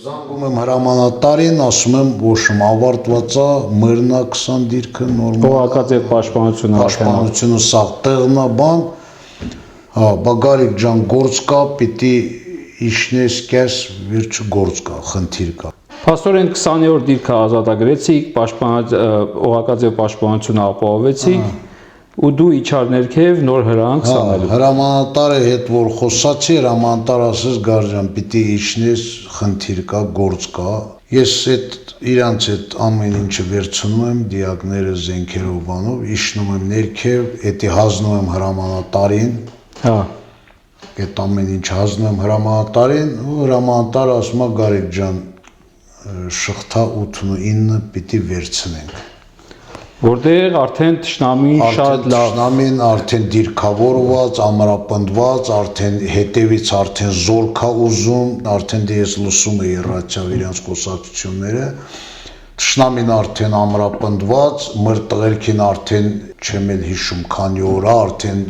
Զանգում եմ հրամանատարին, ասում եմ, ոչմ ավարտված է, մերնա 20 դիրքը նորմալ։ Օղակաձև պաշտպանությունը սաղ տեղնա բան։ Հա, Բագարիկ ջան, գործ կա, պիտի իշնես կես, վերջը գործ կա, խնդիր կա։ Փաստորեն 20-րդ դիրքը ազատագրեցիք, օղակաձև պաշտպանությունը ապահովեցիք, ու դու իջար ներքև նոր հրանք սանելու։ Հրամանատարը հետ որ խոսացի, հրամանտար ասես Գարջան, պիտի իջնես, խնդիր կա, գործ կա։ Ես այդ իրանց այդ ամեն ինչը վերցնում եմ, դիակները, զենքերով բանով, իջնում եմ ներքև, էդի հազնում եմ հրամանատարին։ Հա։ Այդ ամեն ինչ հազնում եմ հրամանատարին, ու հրամանատարը ասում է Գարիկ ջան, շղթա 89 պիտի վերցնենք։ Որտեղ արդեն թշնամին շատ լավ։ Թշնամին արդեն դիրքավորված, ամրապնդված, արդեն հետևից արդեն զորքա ուզում, արդեն դե ես լսում էի ռադիոյով իրենց խոսակցությունները։ Թշնամին արդեն ամրապնդված, մեր տղերքին արդեն չեմ էլ հիշում քանի օր է, արդեն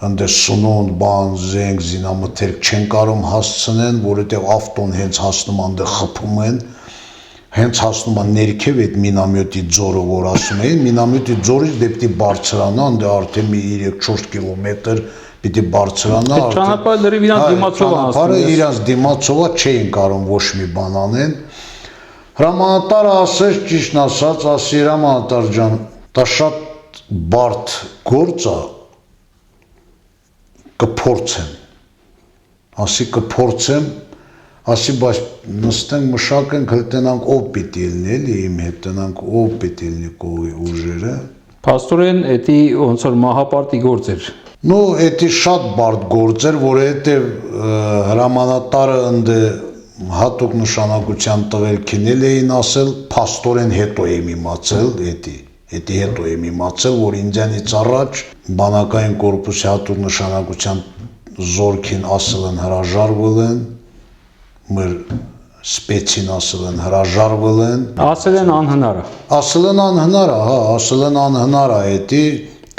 ընդ սունունդ բան, զենք, զինամթերք չեն կարող հասցնեն, որովհետև ավտոն հենց հասնում անդեղ խփում են։ Հենց հասնում է ներքև այդ մինամյոտի ձորը, որ ասում էին, մինամյոտի ձորից դե պիտի բարձրանա, անդե արդեն մի 3-4 կիլոմետր պիտի բարձրանա։ Ճանապարհը լրիվ իրանց դիմացով է հասնում։ Իրանց դիմացով չէին կարող ոչ մի բան անեն։ Հրամանատարը ասեց, ճիշտն ասած, ասի հրամանատար ջան, դա շատ բարդ գործ է, կփորձեմ։ Ասի կփորձեմ, ասի բայց նստենք մշակենք հլտնանք ով պիտի լինի էլի իմ հետ տնանք ով պիտի լինի կողի ուժերը։ Փաստորեն էդի ոնց որ մահապարտի գործ էր։ Նո, էդի շատ բարդ գործ էր, որովհետև հրամանատարը ընդ հատուկ նշանակության տղերքին էլ էին ասել, փաստորեն հետո եմ իմացել էդի հետո եմ իմացել, որ ինձանից առաջ բանակային կորպուսի հատուկ նշանակության զորքին ասել են հրաժարվել են, մեր սպեցին ասել են հրաժարվել են։ Ասել են անհնար է։ Ասել են անհնար է, հա, ասել են անհնար է էդի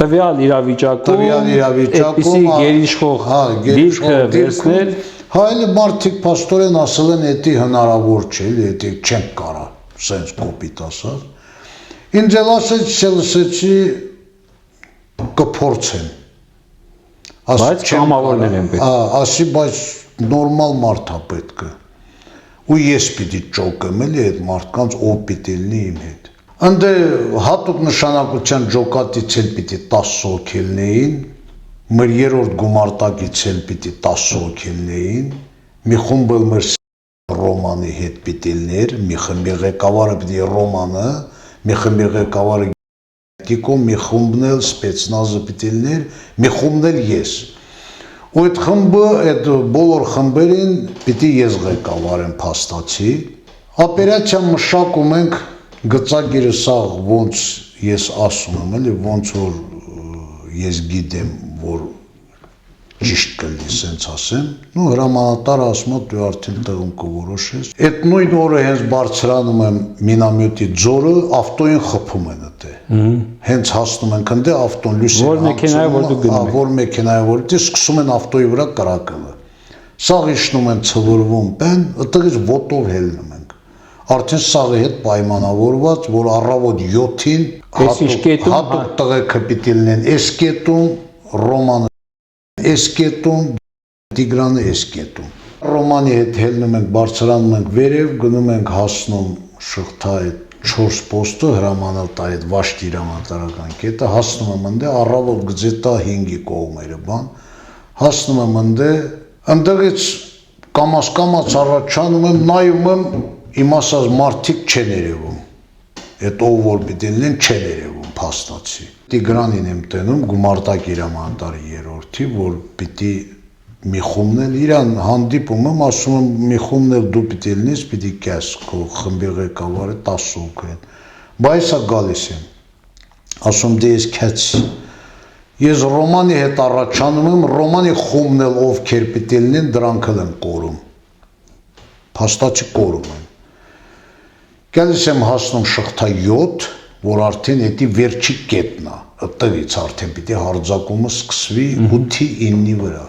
տվյալ իրավիճակում այդպիսի գերիշխող դիրքը վերցնել։ Հա, էլի մարդիկ փաստորեն ասել են էդի հնարավոր չէ, էլի էդի չենք կարա, սենց կոպիտ ասած։ Ինձ էլ ասեցի կփորձեմ։ Բայց կամավորներ են պետք։ Ասի, բայց նորմալ մարդ է պետք է։ Ու ես պիտի ճոկեմ էլի այդ մարդկանց ով պիտի լինի իմ հետ։ Ընդ հատուկ նշանակության ջոկատից էլ պիտի 10 հոգի լինեին, մեր երրորդ գումարտակից էլ պիտի 10 հոգի լինեին, մի խումբ էլ մեր Ռոմանի հետ պիտի լիներ, մի խմբի ղեկավարը պիտի Ռոմանը, մի խմբի ղեկավարը Տիկո, մի խումբն էլ սպեցնազը պիտի լիներ, մի խումբն էլ ես։ Ու այդ խմբը, այդ բոլոր խմբերին պիտի ես ղեկավարեմ փաստացի։ Օպերացիա մշակում ենք գծագիրը սաղ ոնց ես ասում եմ, էլի ոնց որ ես գիտեմ, որ ճիշտ կլինի, սենց ասեմ։ Նու հրամանատարը ասում է դու արդեն տեղում կորոշես։ Այդ նույն օրը հենց բարձրանում եմ մինամյոտի ձորը, ավտոյին խփում են այդտե։ Հենց հասնում ենք ընդ ավտոն լույսի որ մեքենայով որ դու գնում ես։ Որ մեքենայով որ դե սկսում են ավտոյի վրա կրակելը։ Սաղ իջնում են ցվորվում, բան, այդտեղից ոտով հելնում ենք։ Արդեն սաղի հետ պայմանավորված, որ առավոտ 7-ին հատուկ տղերքը պիտի լինեն էս կետում, Ռոմանը էս կետում, Տիգրանը էս կետում։ Ռոմանի հետ հելնում ենք, բարձրանում ենք վերև, գնում ենք հասնում շղթա այդ 4 պոստը հրամանատար այդ Վաշտի հրամանատարական կետը, հասնում եմ ընդ առավոտ գծետա 5-ի կողմերը բան, հասնում եմ ընդդեղից կամաց առաջանում եմ, նայում եմ, իմ ասած մարդիկ չեն երևում, այդ ով որ պիտի լինեն չեն երևում, փաստացի։ Տիգրանին եմ տենում, գումարտակ հրամանատարի երրորդի, որ պիտի մի խումբն էլ իրան հանդիպում եմ, ասում եմ մի խումբն էլ դու պիտի լինես, պիտի կես, քո խմբի ղեկավարը 10 հոգի են։ Բայց հա գալիս եմ, ասում դե ես քեցի։ Ես Ռոմանի հետ առաջանում եմ, Ռոմանի խումբն էլ ովքեր պիտի լինեն, դրանք էլ են կորում։ Փաստացի կորում են։ Գալիս եմ հասնում շղթա 7, որ արդեն էդի վերջի կետն է, այդտեղից արդեն պիտի հարձակումը սկսվի 8-ի 9-ի վրա։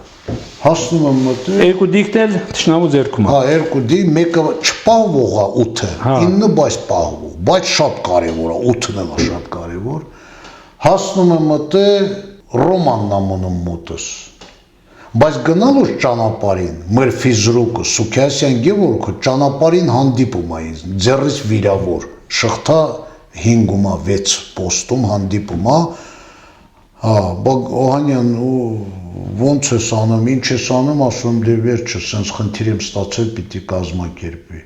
Հասնում եմ մտել։ Երկու դիքն էլ թշնամու ձեռքում է։ Հա, երկու դի, մեկը չպահվող է 8-ը, 9-ը բայց պահվող, բայց շատ կարևոր է, 8-ն էլ է շատ կարևոր։ Հասնում եմ մտել Ռոմանն ամոնում մոտս։ Բայց գնալուց ճանապարհին, մեր ֆիզրուկը Սուքիասյան Գևորգը ճանապարհին հանդիպում է ինձ, ձեռից վիրավոր, շղթա 5-ում է 6 պոստում հանդիպում է։ Հա, Օհանյան ոնց ես անում, ինչ ես անում, ասում դե վերջը, սենց խնդիր եմ ստացել, պիտի կազմակերպի։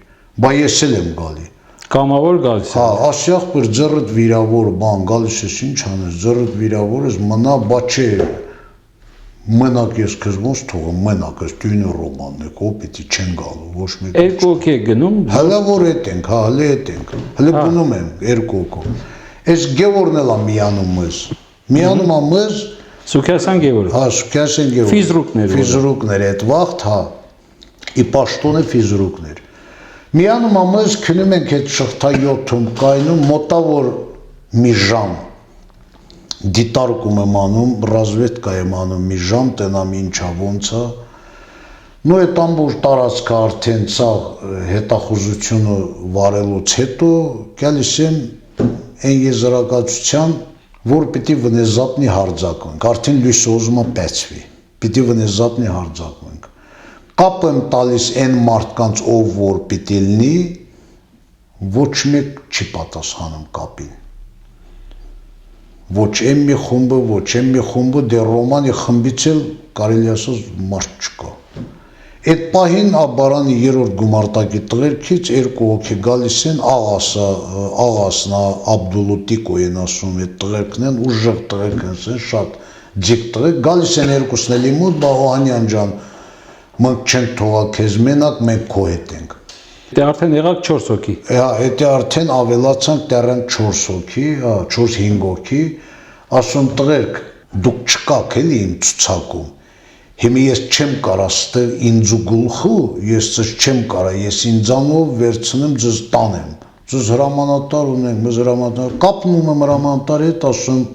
Բա ես էլ եմ գալի։ Կամավոր գալիս։ Հա, ասյախպեր ձեռդ վիրավոր բան, գալիս ես ինչ անես, ձեռդ վիրավոր ես, մնա, բա չէ, մենակ ես քեզ ոնց թողում, մենակ ես դույնը Ռոմանն եք, ո պիտի չեն գալու, ոչ մեկ։ Երկու հոգի եք գնում։ Հələ որ էտ ենք, հա, հələ էտ ենք, հələ գնում եմ երկու հոգով։ Այս Գևորգն էլ է միանում մեզ։ Միանում է մեզ, Սուքիասյան Գևորգ։ հա, Սուքիասյան Գևորգ։ Ֆիզրուկներ։ Ֆիզրուկներ այդ վաղտ, հա։ Ի պաշտոնը ֆիզրուկներ։ Միանում է մեզ քնում ենք այդ շղթա 7-ում կայնում, մոտավոր մի ժամ դիտարկում եմ անում, ռազվեդկա եմ անում մի ժամ, տենամ ինչա ոնց է։ Նո այդ ամբողջ տարածքը արդեն սա հետախուզությունը վարելուց հետո գալիս եմ այն եզրակացության, որ պիտի վնեզապնի հարձակվենք, արդեն լույսը ուզում է պեցվի, պիտի վնեզապնի հարձակվենք։ Կապ եմ տալիս այն մարդկանց, ով որ պիտի լինի, ոչ մեկ չի պատասխանում կապին։ Ոչ եմ մի խումբը, ոչ եմ մի խումբը, դե Ռոմանի խմբից էլ կարելի ասած մարդ չկա։ Այդ պահին Աբարանի 3-րդ գումարտակի տղերքից երկու հոգի գալիս են, աղասն Աբդուլուտիկո են ասում, այդ տղերքն են, ուժեղ տղերք են, շատ ջիկ տղերք, գալիս են երկուսն էլի մոտ, բա Օհանյան ջան, մենք չենք թողա քեզ մենակ, մենք քո հետ ենք։ Դե արդեն եղաք 4 հոգի։ Հա, դա արդեն ավելացանք դեռանք 4 հոգի, 4-5 հոգի, ասում տղերք, դուք չկաք էլի իմ ցուցակում։ Հիմա ես չեմ կարա ստեղ ինձ ու գլխու, ես ձեզ չեմ կարա, ես ինձանով վերցնեմ ձեզ տանեմ։ Ձեզ հրամանատար ունենք, մեզ հրամանատար, կապնում եմ հրամանատարի հետ, ասում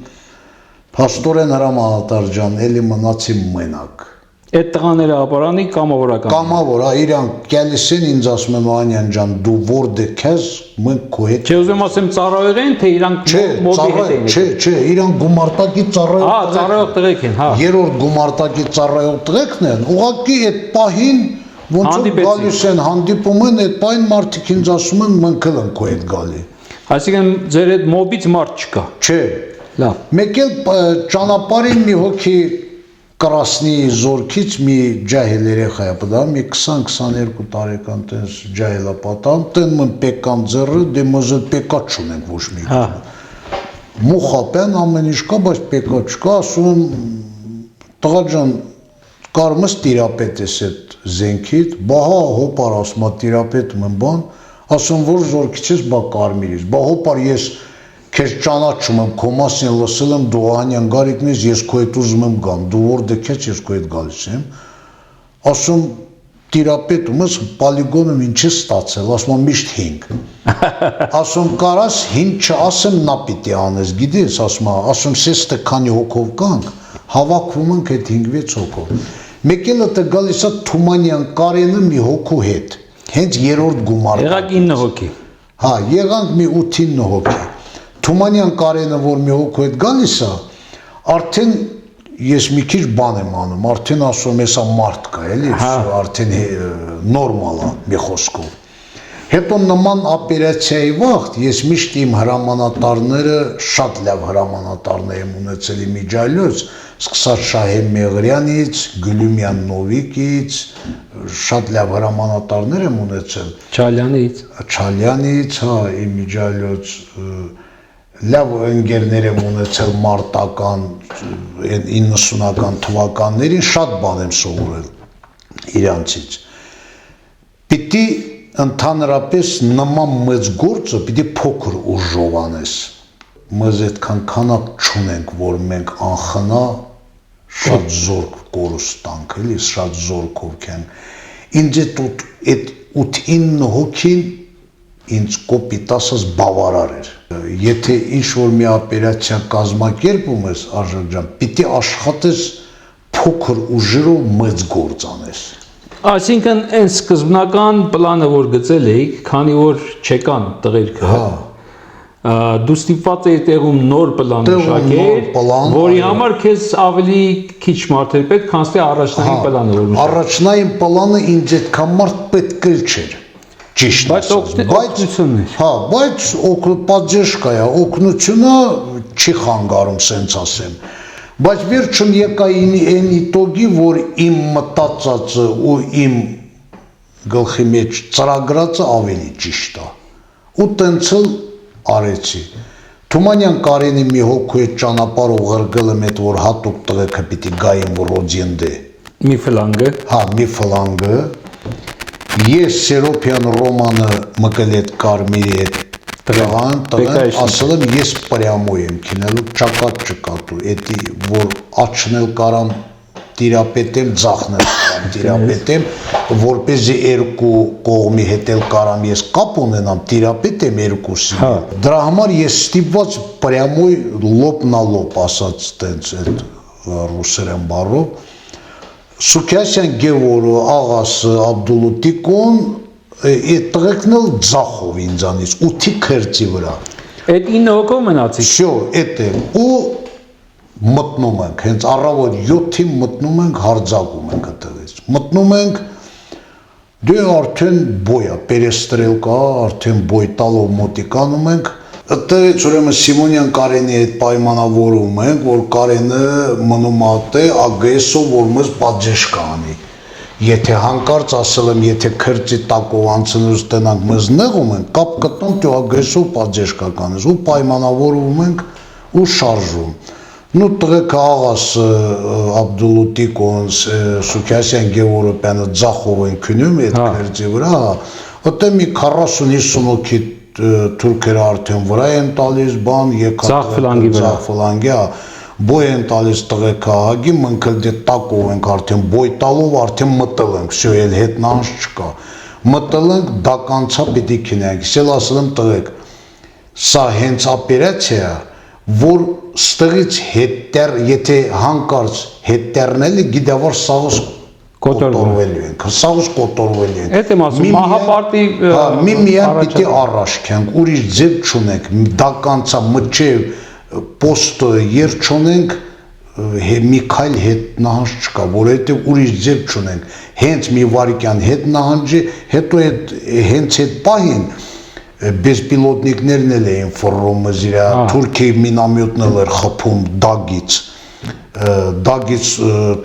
փաստորեն հրամանատար ջան, էլի մնացի մենակ։ Այդ տղաները Աբարանի կամավորական։ Կամավոր, իրանք գալիս են ինձ ասում են Օհանյան ջան, դու որտե քեզ մենք քո հետ։ Չէ, ուզում ասեմ ծառայող են, թե իրանք մոդի հետ են։ Չէ, իրանք գումարտակի ծառայող։ Հա, ծառայող տղեկ են, հա։ 3-րդ գումարտակի ծառայող տղեկն են, ուղղակի այդ պահին ոնց որ գալիս են, հանդիպում են, այդ պահին մարդիկ ինձ ասում են մենք էլ ենք քո հետ գալի։ Այսինքն ձեր այդ մոբից մարդ չկա։ Չէ։ Լավ։ Մեկ էլ ճանապարհին մի հոգի Կրասնի զորքից մի ջահել երեխա է պատահում, մի 20-22 տարեկան տես ջահել է պատահում, տենում են պեկան ձեռը, դե մեզ էլ պեկա չունենք ոչ մի։ Հա։ Մուխապեն ամեն ինչ կա, բայց պեկա չկա, ասում եմ տղա ջան, կարում ես տիրապետ ես այդ զենքիդ, բա հա հոպար ասում է տիրապետում եմ բան, ասում որ զորքից ես, բա կարմիրից, բա հոպար ես քեզ ճանաչում եմ, քո մասին լսել եմ, դու Օհանյան Գարիկն ես, ես քո հետ ուզում եմ գամ, դու որտե քեզ ես քո հետ գալիս եմ, ասում տիրապետում ես, պոլիգոնում ինչ է ստացել, ասում եմ միշտ 5, ասում կարաս 5 չասեմ, նա պիտի անես, գիտես, ասում սես թե քանի հոգով կանք, հավաքվում ենք այդ 5-6 հոգով, մեկ էլ է գալիս է Թումանյան Կարենը մի հոգու հետ, հենց 3-րդ գումարտակից։ Եղաք 9 հոգի։ Հա, եղանք մի 8-9 հոգի։ Թումանյան Կարենը, որ մի հոգու հետ գալիս է, արդեն ես մի քիչ բան եմ անում, արդեն ասում եմ, հեսա մարդ կա, էլի, արդեն նորմալ է մի խոսքով։ Հետո նման օպերացիայի վաղտ ես միշտ իմ հրամանատարները, շատ լավ հրամանատարներ եմ ունեցել իմ ջալյոց, սկսած Շահե Մեղրյանից, Գլումյան Նովիկից, շատ լավ հրամանատարներ եմ ունեցել։ Չալյանից, հա, իմ ջալյոց լավ ընկերներ եմ ունեցել մարտական 90-ական թվականներին, շատ բան եմ սովորել իրանցից։ Պիտի ընդհանրապես նման մեծ գործը պիտի փոքր ուժով անես։ Մեզ այդքան քանակ չունենք, որ մենք անխնա շատ զորք կորուստ տանք, էլի, շատ զորքով կեն։ Ինձ այդ 8-9 հոգին ինձ կոպիտ ասած բավարար էր։ Եթե ինչ-որ մի օպերացիա կազմակերպում ես, Արժակ ջան, պիտի աշխատես փոքր ուժերով մեծ գործ անես։ Այսինքն այն սկզբնական պլանը, որ գծել էիք, քանի որ չեկան տղերքը, դու ստիպված էի տեղում նոր պլան մշակել, որի համար քեզ ավելի քիչ մարդեր պետք, քան թե առաջնային պլանը որ մշակել։ Առաջնային պլանը ինձ այդքան մարդ պետք էլ չէր։ Ճիշտ ասած, բայց պատժեշկա է, օգնությունը չի խանգարում, սենց ասեմ։ Բայց վերջում եկա այն իտոգի, որ իմ մտածածը ու իմ գլխի մեջ ծրագրածը ավելի ճիշտ է։ Ու տենց էլ արեցի։ Թումանյան Կարենի մի հոգու հետ ճանապարհով ղրգել եմ այդ, որ հատուկ տղեկը պիտի գային, որ Ռոդիենդե։ Մի ֆլանգը։ Մի ֆլանգը։ Ես Սերոփյան Ռոմանը մկել այդ Կարմիրի հետ տղան, ասել եմ ես պրյամոյ եմ քինելու, ճակատ չկատու, էդի, որ աչնել կարամ տիրապետեմ, ձախնել կարամ տիրապետեմ, որպեսզի երկու կողմի հետ էլ կարամ ես կապ ունենամ, տիրապետեմ երկուսի։ Դրա համար ես ստիպված պրյամոյ լոպնալոպ ասած տենց այդ ռուսերեն բառով, Սուքյասյան Գևորը, աղասը, Աբդուլուտիկոն, այդ տղեկն էլ ձախով ինձանից, 8-ի քերծի վրա։ Այդ 9 հոգով մնացիք։ Շո, էդ է, ու մտնում ենք, հենց առավոտ 7-ին մտնում ենք, հարձակում ենք այդտեղից։ Մտնում ենք, դե արդեն բոյ է, պերեստրելկա, արդեն բոյ տալով մոտիկանում ենք, այդտեղից ուրեմն Սիմոնյան Կարենի հետ պայմանավորում ենք, որ Կարենը մնում ատե ագեսով, որ մեզ պատժեշկա անի։ Եթե հանկարծ ասել եմ, եթե քրծի տակով անցնելուց տնանք մեզ նեղում են, կապ կտնում դու ագեսով պատժեշկա կանես, ու պայմանավորում ենք ու շարժում։ Նու տղեկը աղաս Աբդուլուտիկոն, Սուքյասյան Գևորոպյանը ձախով են քնում այդ քրծի վրա, այդտե մի 40-50 հոգի թուրքերը արդեն վրա են տալիս բան, ձախ ֆլանգի, բոյ են տալիս տղեկը հագի, մենք էլ դե տակով ենք արդեն բոյ տալով արդեն մտել ենք, սյո էլ հետնանց չկա, մտել ենք դականցա պիտի քինենք, սել ասել եմ տղեկ, սա հենց ապերացիա, որ ստեղից հետտեր, եթե հանկարծ հետտերնելի գիդավար սաղս կոտորվելու ենք, սաղս կոտորվելու ենք։ Էդ եմ ասում, մահապարտի միան պիտի առաջ կենք, ուրիշ ձև չունենք, դականցա մջև պոստը երջոնենք, մի քայլ հետ նահանջ չկա, որովհետև ուրիշ ձև չունենք, հենց մի վարիկյան հետ նահանջի, հետո հենց հետ պահին, բեսպիլոտնիկներն էլ էին ֆռռում զիրա, թուրքի մինամյոտն էլ էր խփում դագից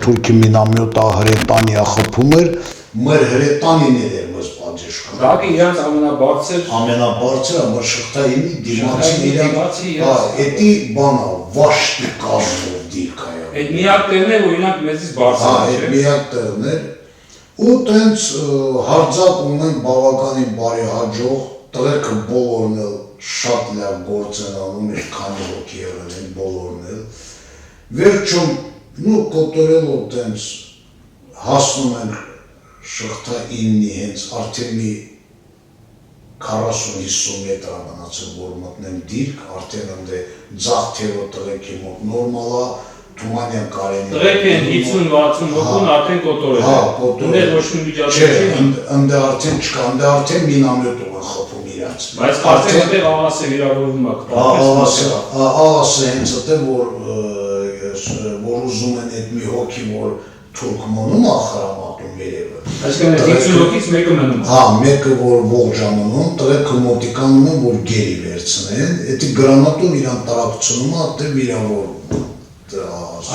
թուրքի մինամյոտը հրետանիա խփում էր, մեր հրետանին էր մեզ պատժեշկա։ Դագը իրանց ամենաբարձրը, մեր շղթայինի դիմացին իրան, էդի բանա, վաշտի կազմով դիրք այա։ Այդ միակ տեղն է, որ իրանք մեզից բարձր է։ Այդ միակ տեղն էր, ու տենց հարձակում են բավականին բարի հաջող, տղերքը բոլորն էլ շատ լավ գործ են անում, իր քանի հոգի եղել են բոլորն էլ, վերջում, կոտորելով տենց հասնում են շղթա 9-ի հենց արդեն մի 40-50 մետր մնացել, որ մտնեմ դիրք, արդեն ընդե ձախ թևը տղեկի մոտ նորմալա, Թումանյան Կարենի։ Տղեկ են 50-60 հոգուն արդեն կոտորել են։ Ուներ ոչ մի միջազգային չի։ Ընդե արդեն չկա, ընդե արդեն մինամյոտով են խփում իրանց։ Բայց արդեն այդտեղ աղասը վիրավորվում է։ Աղասը հենց այդտեղ, որ ուզում են այդ մի հոգի, որ թուրք մնում է խրամատում երևը։ Այսինքն 50 հոգից մեկը մնում է։ Մեկը որ ողջանում, տղեկը մոտիկանում են, որ գերի վերցնեն, էդի գրանատում իրան տարակցնում է, այդտեղ վիրավորվում։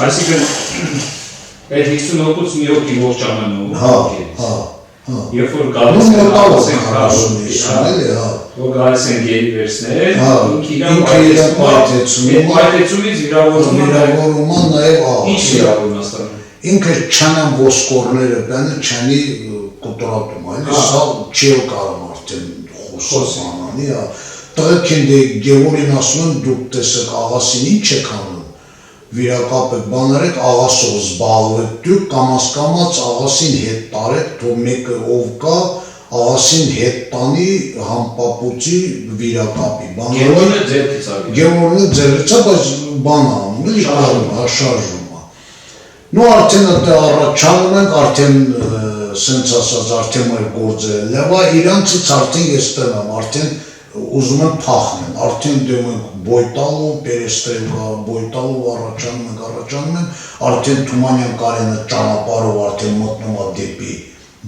Այսինքն այդ 50 հոգուց մի հոգի ողջանում։ Երբ որ գալիս են գերի վերցնել, ինքը իրան պայթեցումից վիրավորումը նաև ինչ վիրավորում աստանում։ Ինքը չանան ոսկորները բանը չանի կոտորատում, այլ սա չել կարամ արդեն խոսանանի, տղեկ են դե Գևորին ասում են դուք տեսեք աղասին ինչ եք անում, վիրակապեք բաներեք աղասով զբաղվեք, դուք կամաց աղասին հետ տարեք, թող մեկը ով կա, աղասին հետ տանի համպապուծի վիրակապի, Գևորն է ձերքից բայց բան անում, շարժում Նու արդեն ըտե առաջանում ենք, արդեն սենց ասած, արդեն մեր գործերը լևա, իրանցից արդեն ես տնամ, արդեն ուզում են փախնեն, արդեն դեմ ենք բոյտալու, պերեստրելկա, բոյտալու առաջանում են, արդեն Թումանյան Կարենը ճանապարհով արդեն մտնում է դեպի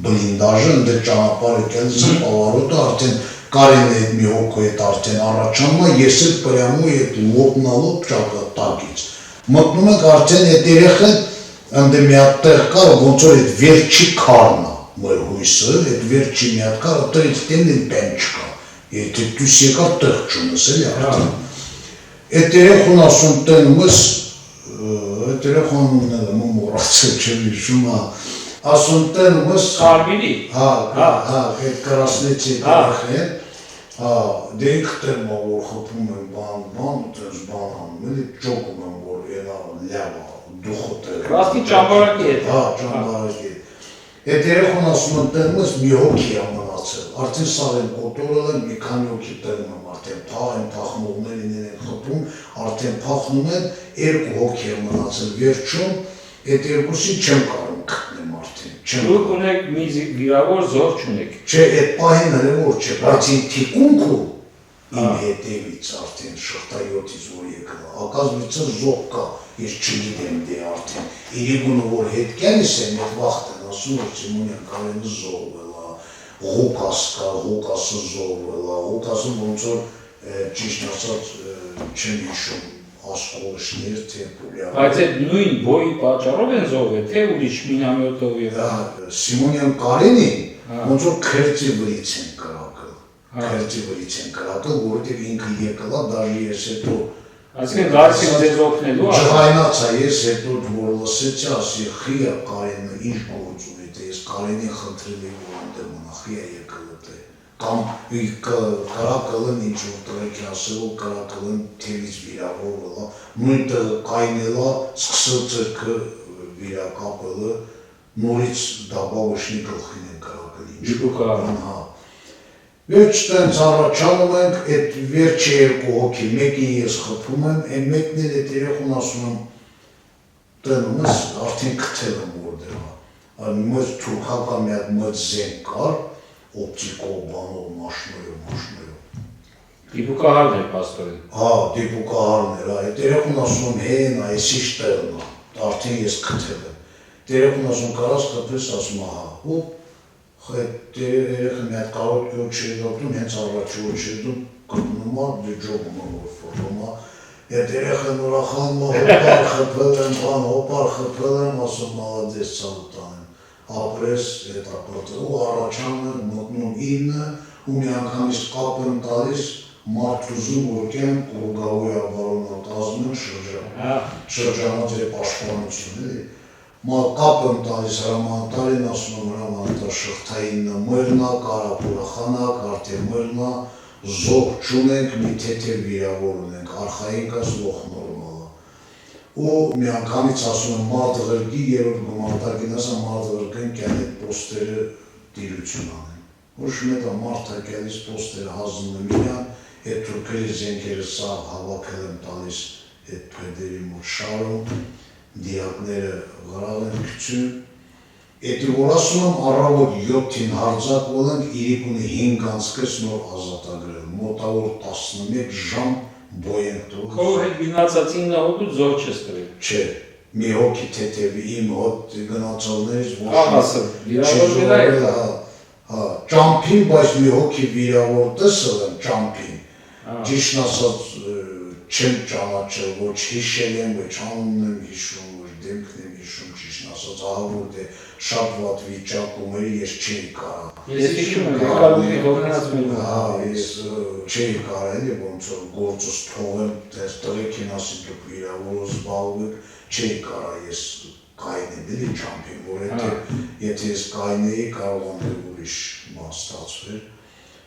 բլինդաժը, ընդ ճանապարհը կելսը պավարոտը, արդեն Կարենը այդ մի հոգու հետ արդեն առաջանում է, ես էլ պրյամու այդ լոտնալով ճակատակից։ Մտնում ենք արդեն այդ երեխեն, ընդ մի հատ տեղ կար, ոնց որ այդ վերջի քարն է, մեր հույսը, այդ վերջի մի հատ կար, այդտեղից տենին պեն չկա, եթե դուս եկար տեղ չունես, էլի արդեն։ Այդ երեխուն ասում տենումս, այդ երեխուն ունել եմ մոռացել չեմ հիշում, ասում տենումս Կարմիրի։ այդ կրասնեցի երեխեն, դենք տենում որ խփում են բան, տենց բան անում, էլի ճոկում են, որ էլա լյավա, դուխը տեղ։ Ռաստի ճամբարակի հետ։ Ճամբարակի հետ։ Այդ երեխուն ասում են տենումս մի հոգի է մնացել, արդեն սաղ են կոտորել են, մի քանի հոգի տենում եմ, արդեն փախնողներին են խփում, արդեն փախնում են, երկու հոգի է մնացել վերջում, այդ երկուսին չեմ կարող գտնեմ արդեն, չեմ։ Դուք ունեք մի վիրավոր զոր չունեք։ Չէ, այդ պահին հրևոր չէ, բայց այն թիկունքը իմ հետևից արդեն շղթայոթից որ եկել, ակազմիցը զոհ կա, ես չգիտեմ դե արդեն, իրեգունը որ հետ կյանիս են, այդ վաղտ են ասում, որ Սիմոնյան Կարենը զոհվել է, Ղուկաս կա, Ղուկասը զոհվել է, Ղուկասը ոնց որ ճիշտ ասած չեմ հիշում ասկոլышներ, թե պուլյա։ Բայց այդ նույն բոյի պատճառով են զոհվել, թե ուրիշ մինամյոտով եւ Սիմոնյան Կարենին ոնց որ քերծի վրից են կրակել, որովհետև ինքը եկել է, դաժե ես հետո այսինքն դարձին ձեզ օգնելու ջղայնացա ես հետո որ լսեցի, ասի խիա Կարենը ինչ գործ ունի, թե ես Կարենին խնդրել եմ որ այնտեղ մնա, խիա եկել է, կամ կրակել են ինչ որ տրեքի ասելով, կրակել են թևից վիրավորվել է, նույն տեղը կայնել է, սկսել ձեռքը վիրակապելը, նորից դաբավշնի գլխին են կրակել, Վերջ տենց առաջանում ենք, այդ վերջի երկու հոգի, մեկին ես խփում եմ, այն մեկն էլ այդ երեխուն ասում եմ տնումս, արդեն կթել եմ որդեղ, մեծ թուրքական մի հատ մեծ զենք կար, օպտիկով բանով, մաշնոյով։ Դիպուկահարն էր պաստորին։ Դիպուկահարն էր, այդ երեխուն ասում եմ, հեն, այս ինչ տեղն է, արդեն ես կթել եմ։ Այդ երեխուն ասում կարաս կպես, ասում այդ երեխը մի հատ կարոտ գյուղ չի դոտում, հենց առաջի որ չի դում, կրնում է, դե ջոբում է, որ ֆոտում է, այդ երեխեն ուրախանում է, հոպար խպել եմ, ասում մալադես ծալուտան եմ, ապրես, այդ ապրատը, ու առաջանում են, մոտնում ինը, ու մի անգամից կապ եմ տալիս, մարդուզում, որ կեն, կուրգավույա բարոնալ տազում են շրջանած է պաշտպանություն էլի, կապ եմ տալիս հրամանատարին, ասում եմ հրամանատար շղթայինը մրնա, կարապուրախանակ, արդեն մրնա, զոհ չունենք, մի թեթև վիրավոր ունենք, արխայիկաս լոխ նորմալը։ Ու մի անգամից ասում եմ մարդ ղրգի, երորդ գումարտակին ասա մարդ ղրգին կյան այդ պոստերը տիրություն անեն։ Ոչ մետա մարդ հակյալից պոստերը հազնում եմ իրան, այդ թուրքերի զենքերը սաղ հավաքել եմ տալիս այդ պեդերի մոտ շարում, դիակները գրալ են քչում, էդի որ ասում եմ առավոտ 7-ին հարձակվել ենք, իրիկունի 5 անցկես նոր ազատագրել, մոտավոր 11 ժամ բոյ ենք տվել։ Քո հետ գնացած 9 հոգու զոհ չես տվել։ Չէ, մի հոգի թեթևի իմ հոտ գնացողներից ճամփին, բայց մի հոգի վիրավոր տեսել եմ ճամփին, ճիշտ ասած չեմ ճանաչել, ոչ հիշել եմ, ոչ անունն եմ հիշում, ոչ դեմքն եմ հիշում, ճիշտ ասած, ահավոր դե շատ վատ վիճակում էր, ես չէի կարա։ Ես հիշում եմ, եկալուի հոգնած մենու։ Ես չէի կարա, էլի ոնց որ գործս թողեմ, դες տրեքին ասի դուք վիրավորով զբաղվեք, չէի կարա ես կայնեմ, էլի ճամփին, որ եթե ես կայնեի, կարող եմ ուրիշ բան ստացվեր։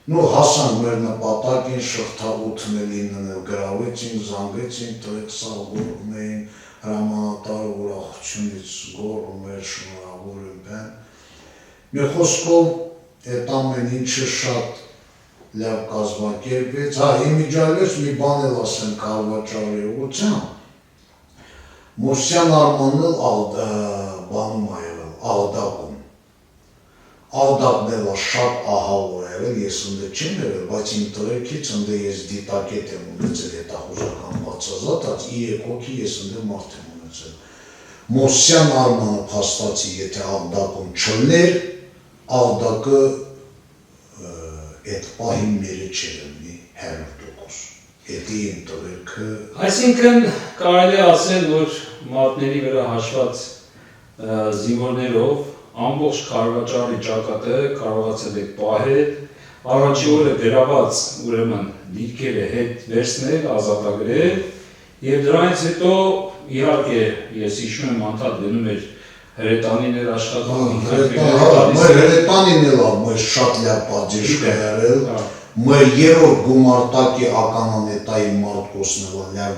Նու հասանք մեր նպատակին, շղթա 8-9-ն էլ գրավեցին, զանգեցին, տվեք սաղ գորում էին, հրամանատարը ուրախությունից գորում էր, շնորհավոր եմ բեն։ Մի խոսքով այդ ամեն ինչը շատ լավ կազմակերպվեց, իմիջայլոց մի բան էլ ասեմ կալվաճարի ուղղությամբ, Մոսյան Արմանն բանում ա եղել, Աղդակում։ Աղդակն էլ շատ ահավոր ա եղել, ես ընդ չեմ եղել, բայց իմ տղերքից ընդ ես դիտակետ եմ ունեցել հետախուզական բացազատ, 3 հոգի ես ընդ մարդ եմ ունեցել։ Մոսյան Արմանը փաստացի, եթե Աղդակում չլներ, Աղդակը այդ պահին մերը չէր լինի 100%։ Հետի իմ տղերքը։ Այսինքն կարելի է ասել, որ մատների վրա հաշված զինվորներով ամբողջ Քարվաճարի ճակատը կարողացել եք պահել, առաջի օրը գրաված ուրեմն դիրքերը հետ վերցնել, ազատագրել, եւ դրանից հետո իհարկե ես հիշում եմ անդադ գնում էր հրետանիներ աշխատում, մեր հրետանին էլ մեր շատ լավ պատժիժ կերել, մեր երրորդ գումարտակի ականանետայի Մարտկոսն լավ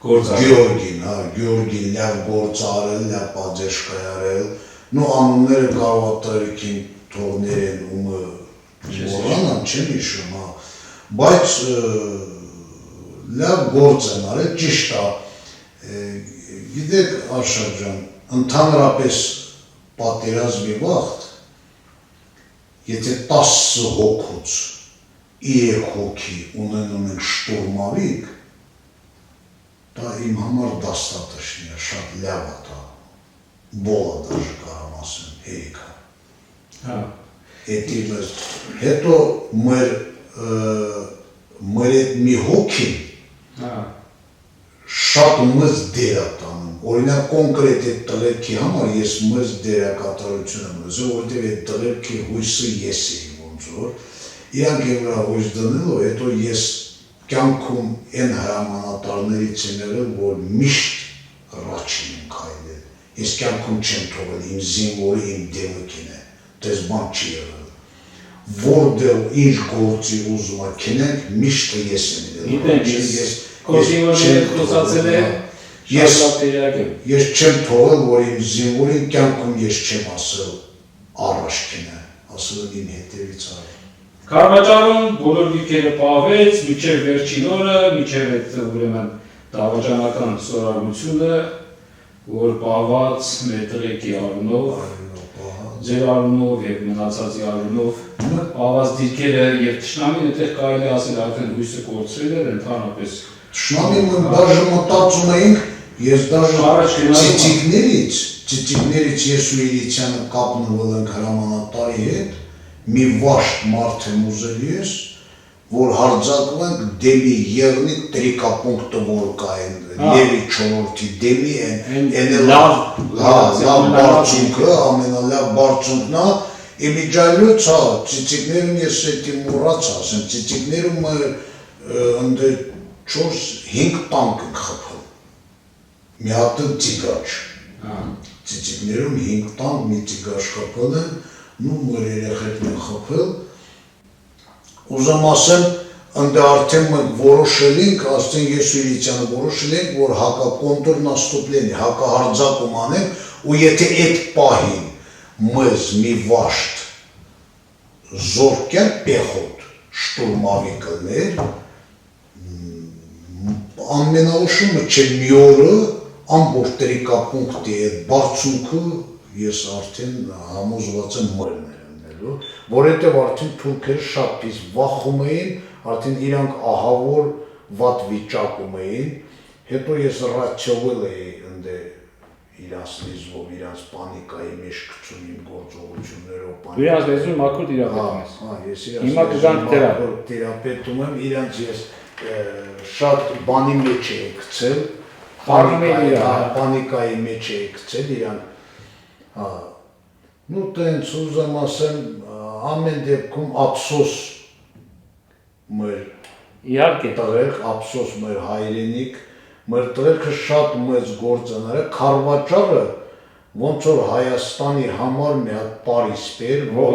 Գյորգին լավ գործ արել, լավ պատժիժ կերել, նո անունները կարող է տարիքին թողներ են ումը մոռանան, չեմ հիշում, բայց լավ գործ են արել, ճիշտ է, գիտեք Արշակ ջան, ընդհանրապես պատերազմի վաղտ, եթե 10 հոգուց 3 հոգի ունենում են շտուրմավիկ, դա իմ համար դաստատաշնի է, շատ լավ է դա, բոլա դաժ կարամ ասեմ, հերիքա։ Հետո մեր այդ մի հոգին շատ մեծ դեր է տանում, օրինակ կոնկրետ այդ տղերքի համար ես մեծ դերակատարություն եմ ուզում, որտեղ այդ տղերքի հույսը ես էի ոնց որ, իրանք եմ վրա հույս դնելով, հետո ես կյանքում այն հրամանատարներից եմ եղել, որ միշտ առաջին եմ քայլել, ես կյանքում չեմ թողել իմ զինվորը իմ դեմքին է, դες բան չի եղել, որտեղ ինչ գործի ուզում ա քնենք, միշտ ես եմ եղել, ես չեմ թողել, որ իմ զինվորին կյանքում ես չեմ ասել առաջ քնը, ասել իմ հետևից արել։ Քարվաճարում բոլոր դիրքերը պահվեց, մինչև վերջին օրը, մինչև այդ ուրեմն դավաճանական սորարությունը, որ պահված մեր տղեկի առունով, ձեր առունով և մնացածի առունով, պահված դիրքերը և թշնամին այդտեղ կարելի ասել արդեն հույսը կորցրել էր ընդհանրապես։ Թշնամին դաժե մտածում էինք, ես դաժե ծիծիկներից ես ու Իլիցյանը կապնվել ենք հրամանատարի հետ, մի վաշտ մարդ եմ ուզել ես, որ հարձակվենք դեմի եղնիկ տրիկապունկտը որ կա են, Լևի չորորդի դեմի են լավ բարձունքը, ամենալավ բարձունքն է, իմիջայլոց հա, ծիծիկներում ես էտի մուրաց ասեմ, ծիծիկներում ընդ 4-5 տանք ենք խպել, մի հատը ծիգաչ, ծիծիկներում 5 տանք մի ծիգաչ խպել են, նու մեր երեխեքն են խպել, ուզում ասեմ, ընդ արդեն մենք որոշել ենք, ասեն ես ու Իլիցյանը որոշել ենք, որ հակակոնտուր նաստուպլենի, հակահարձակում անենք, ու եթե այդ պահին մեզ մի վաշտ զորքյան պեխոտ շտուրմավի կլներ, ամենաուշումը չէ մի օրը, ամբողջ տրիկապունկտի այդ բարձունքը ես արդեն համոզված եմ մերն եմ, որովհետև արդեն թուրքերը շատ պիս վախում էին, արդեն իրանք ահավոր վատ վիճակում էին, հետո ես ռացիովել էի ընդ իրանց լիզվով, իրանց պանիկայի մեջ գցում իմ գործողություններով։ Իրանց լեզվում մաքուր տիրապետում ես։ Ես իրանց մաքուր տիրապետում եմ, իրանց ես շատ բանի մեջ էի գցել, պանիկայի մեջ էի գցել իրանք, նու տենց ուզեմ ասեմ, ամեն դեպքում ափսոս մեր տղերք, ափսոս մեր հայրենիք, մեր տղերքը շատ մեծ գործ են արել, Քարվաճարը ոնց որ Հայաստանի համար մի հատ պարիսպեր, որ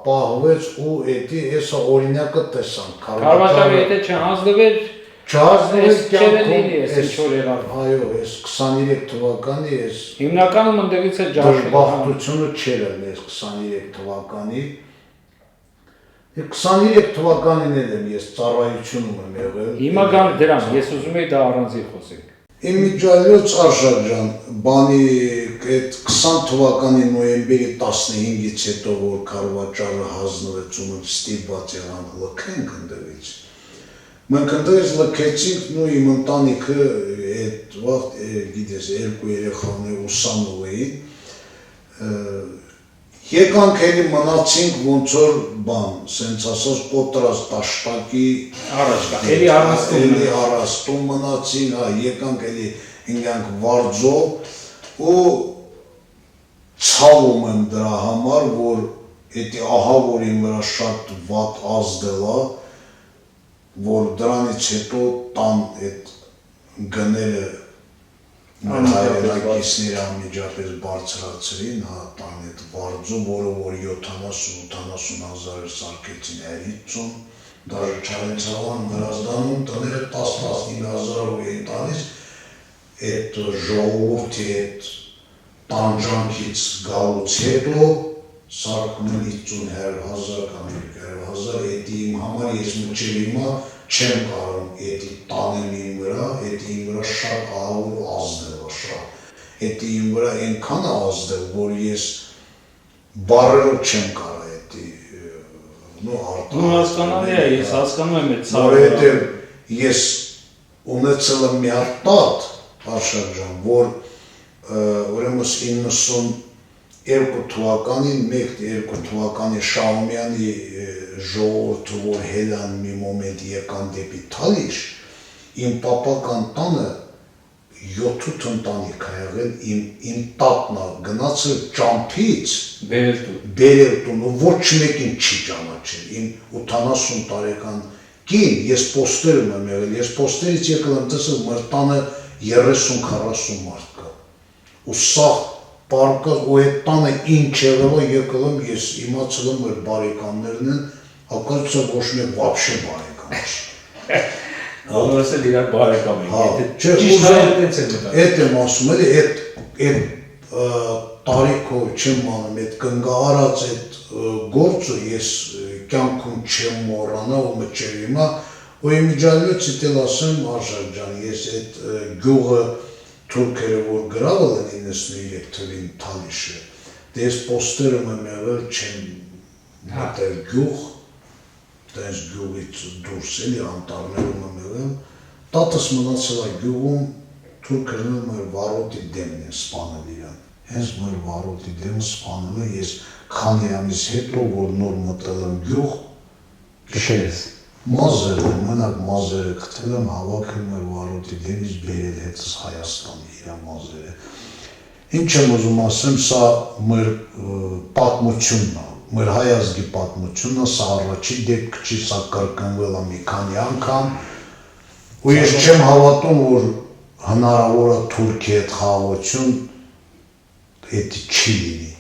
պահվեց ու էդի էսա օրինակը տեսանք, Քարվաճարը եթե չհանձնվեր, չհանձնվեր կյանքում, այո, ես 23 թվականի ես հիմնականում ընդեղից է ջաշվել, դժբախտությունը չեր են ես 23 թվականի, 23 թվականին եմ ես ծառայությունում եմ եղել։ Հիմա գան դրան, ես ուզում եի դա առանձին խոսենք։ Իմիջալյոց Արշակ ջան, բանի այդ 20 թվականի նոյեմբերի 15-ից հետո որ կառավարչարը հանձնվեց ու մենք ստիպված եղանք լքենք ընդդեղից։ Մենք ընդդեղից լքեցինք ու իմ ընտանիքը այդ վաղ գիտես երկու երեխաներ ուսանող էին։ Եկանք էլի մնացինք ոնց որ բան, սենց ասած կոտրած տաշտակի Առաջ կա, էլի առաստում մնացին, հա, եկանք էլի ինքանք վարձով ու ցավում եմ դրա համար, որ էդի ահա որ իմ վրա շատ վատ ազդել է, որ դրանից հետո տան այդ գները հայրենակիցները անմիջապես բարձրացրին, հա, տան այդ վարձու, որը որ 70-80 հազար սարքեցին 50, դաժե Չարենցավան Վրաստանում տները 10-15 հազարով էին տալիս, այդ ժողովրդի այդ տանջանքից գալուց հետո սարքում են 50-100 հազար կամ 200 հազար, էդի իմ համար ես մինչև հիմա չեմ կարող էդի տանեմ իմ վրա, էդի իմ վրա շատ ահավոր ազդել է շատ, էդի իմ վրա այնքան ազդել, որ ես բարերով չեմ կարող էդի հասկանալի է, ես հասկանում եմ այդ ցավը, որովհետև ես ունեցել եմ մի հատ տատ, Արշակ ջան, որ ուրեմն 92 թվականին, 1-2 թվականի Շահումյանի ժողովուրդը, որ հելան մի մոմենտ եկան դեպի Թալիշ, իմ պապական տանը 7 ընտանիք է եղել, իմ տատնա գնացել ճամփից բերել տուն, ոչ մեկին չի ճանաչել, իմ 80 տարեկան կին, ես պոստերում եմ եղել, ես պոստերից եկել եմ տեսել մեր տանը 30-40 մարդ կա, ու սաղ պարկած ու այդ տանը ինչ եղել է եկել եմ, ես իմացել եմ մեր բարեկամներն են, հակառակը ոչ մեկ վաբշե բարեկամ չի։ Ոնց էլ իրար բարեկամ են, ճիշտ այդտենց է մտա։ Այդ եմ ասում էլի, այդ տարիքով չեմ անում, այդ կնգարած այդ գործը ես կյանքում չեմ մոռանա ու մինչև հիմա, ու իմիջալյոց էլ ասեմ Արշակ ջան, ես այդ գյուղը թուրքերը որ գրավել են 93 թվին Թալիշը, դե ես պոստերում եմ եղել չեմ մտել գյուղ, տենց գյուղից դուրս էլի անտառներում եմ եղել, տատս մնացել է գյուղում, թուրքերն էլ մեր վարոտի դեմն են սպանել իրան, հենց մեր վարոտի դեմը սպանել է, ես քանի ամիս հետո որ նոր մտել եմ գյուղ, քշես մազերը, մենակ մազերը գտել եմ, հավաքել մեր վարոտի դեմից բերել հետս Հայաստանի իրա մազերը։ Ինչ եմ ուզում ասեմ, սա մեր պատմությունն է, մեր հայ ազգի պատմությունն է, սա առաջի դեպք չի, սա կրկնվել է մի քանի անգամ, ու ես չեմ հավատում, որ հնարավոր է Թուրքիի հետ խաղաղություն էդի չի լինի։